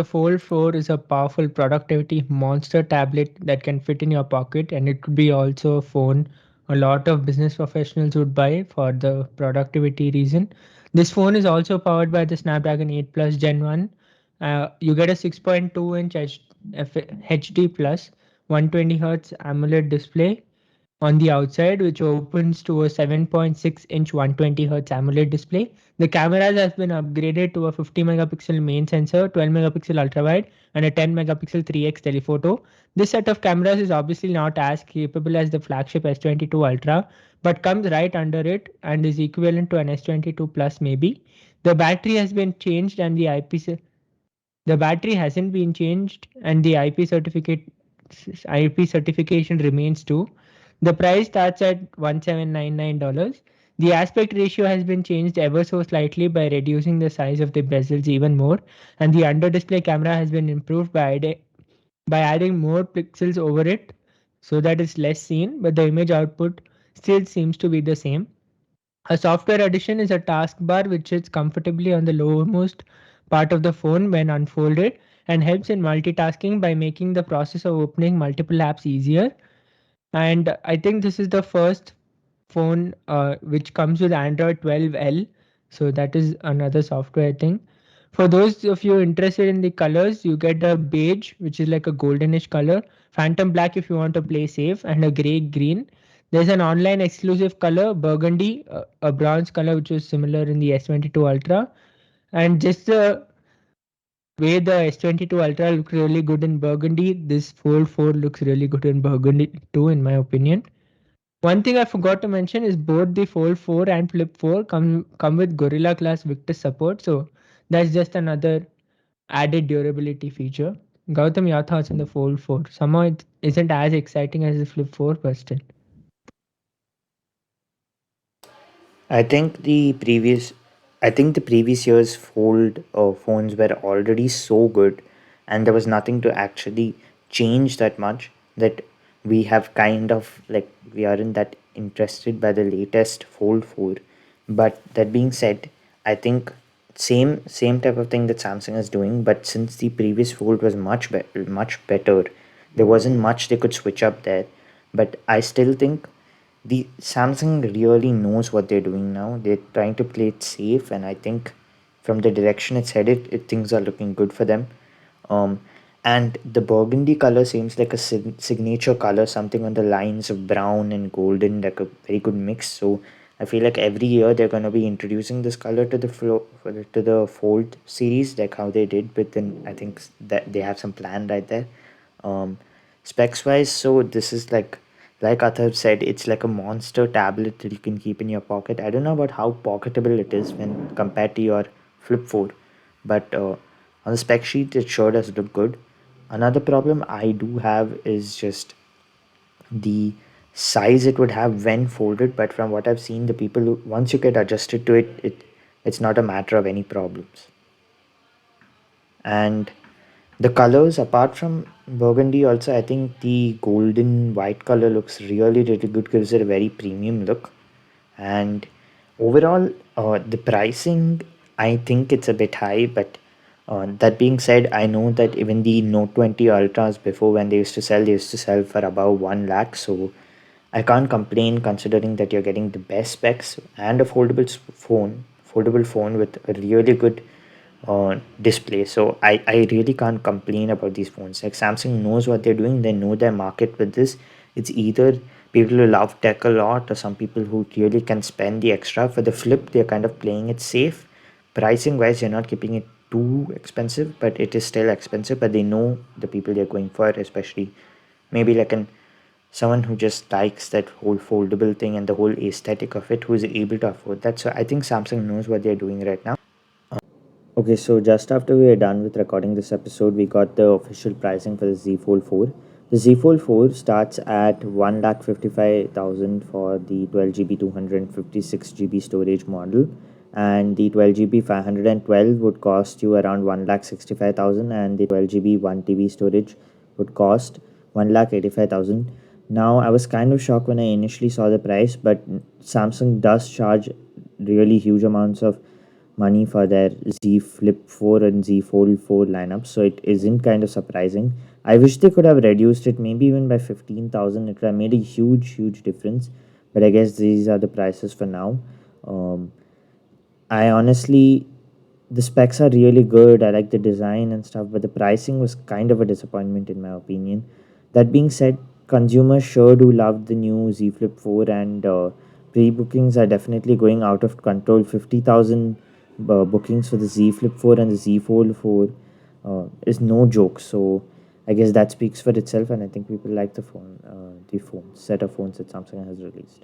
Fold 4 is a powerful productivity monster tablet that can fit in your pocket, and it could be also a phone a lot of business professionals would buy for the productivity reason. This phone is also powered by the Snapdragon 8 Plus Gen 1. You get a 6.2-inch HD plus 120 Hz AMOLED display on the outside, which opens to a 7.6-inch 120 Hz AMOLED display. The cameras has been upgraded to a 50 megapixel main sensor, 12 megapixel ultra wide, and a 10 megapixel 3x telephoto. This set of cameras is obviously not as capable as the flagship S22 Ultra, but comes right under it and is equivalent to an S22 Plus maybe. The battery has been changed and the battery hasn't been changed and the IP certification remains too. The price starts at $1799. The aspect ratio has been changed ever so slightly by reducing the size of the bezels even more, and the under display camera has been improved by adding more pixels over it so that it's less seen, but the image output still seems to be the same. A software addition is a taskbar which sits comfortably on the lowermost part of the phone when unfolded and helps in multitasking by making the process of opening multiple apps easier. And I think this is the first phone which comes with Android 12L. So that is another software thing. For those of you interested in the colors, you get a beige, which is like a goldenish color, phantom black if you want to play safe, and a gray green. There's an online exclusive color, burgundy, a bronze color, which is similar in the S22 Ultra. And just the way the S22 Ultra looks really good in burgundy, this Fold 4 looks really good in burgundy too, in my opinion. One thing I forgot to mention is both the Fold 4 and Flip 4 come with Gorilla Glass Victus support, so that's just another added durability feature. Gautam, your thoughts on the Fold 4? Somehow it isn't as exciting as the Flip 4, but still. I think the previous, I think the previous year's fold phones were already so good, and there was nothing to actually change that much that we have kind of like we aren't that interested by the latest Fold 4. But that being said, I think same type of thing that Samsung is doing, but since the previous Fold was much better, there wasn't much they could switch up there. But I still think the Samsung really knows what they're doing now. They're trying to play it safe, and I think from the direction it's headed, things are looking good for them. Um, and the burgundy color seems like a signature color, something on the lines of brown and golden, like a very good mix. So I feel like every year they're gonna be introducing this color to the to the Fold series, like how they did. But then I think that they have some plan right there. Um, Specs wise, so this is like Atharv said, it's like a monster tablet that you can keep in your pocket. I don't know about how pocketable it is when compared to your Flip 4, but on the spec sheet, it sure does look good. Another problem I do have is just the size it would have when folded. But from what I've seen, the people who, once you get adjusted to it, it's not a matter of any problems. And the colors, apart from burgundy, also I think the golden white color looks really good, gives it a very premium look. And overall, the pricing, I think it's a bit high, but that being said, I know that even the Note 20 Ultras before, when they used to sell for above 1 lakh. So I can't complain, considering that you're getting the best specs and a foldable phone with a really good display. So I really can't complain about these phones. Like, Samsung knows what they're doing. They know their market with this. It's either people who love tech a lot, or some people who really can spend the extra. For the Flip, they're kind of playing it safe. Pricing wise, you're not keeping it too expensive, but it is still expensive. But they know the people they're going for, especially maybe like an someone who just likes that whole foldable thing and the whole aesthetic of it, who is able to afford that. So I think Samsung knows what they're doing right now. Okay, so just after we are done with recording this episode, we got the official pricing for the Z Fold 4. The Z Fold 4 starts at 1,55,000 for the 12 GB 256 GB storage model, and the 12 GB 512 would cost you around 1,65,000, and the 12 GB 1 TB storage would cost 1,85,000. Now, I was kind of shocked when I initially saw the price, but Samsung does charge really huge amounts of money for their Z Flip 4 and Z Fold 4 lineups, so it isn't kind of surprising. I wish they could have reduced it maybe even by 15,000. It would have made a huge difference, but I guess these are the prices for now. Um, I honestly, the specs are really good. I like the design and stuff, but the pricing was kind of a disappointment in my opinion. That being said, consumers sure do love the new Z Flip 4, and pre-bookings are definitely going out of control. 50,000 bookings for the Z Flip 4 and the Z Fold 4 is no joke. So I guess that speaks for itself, and I think people like the phone, the phone set of phones that Samsung has released.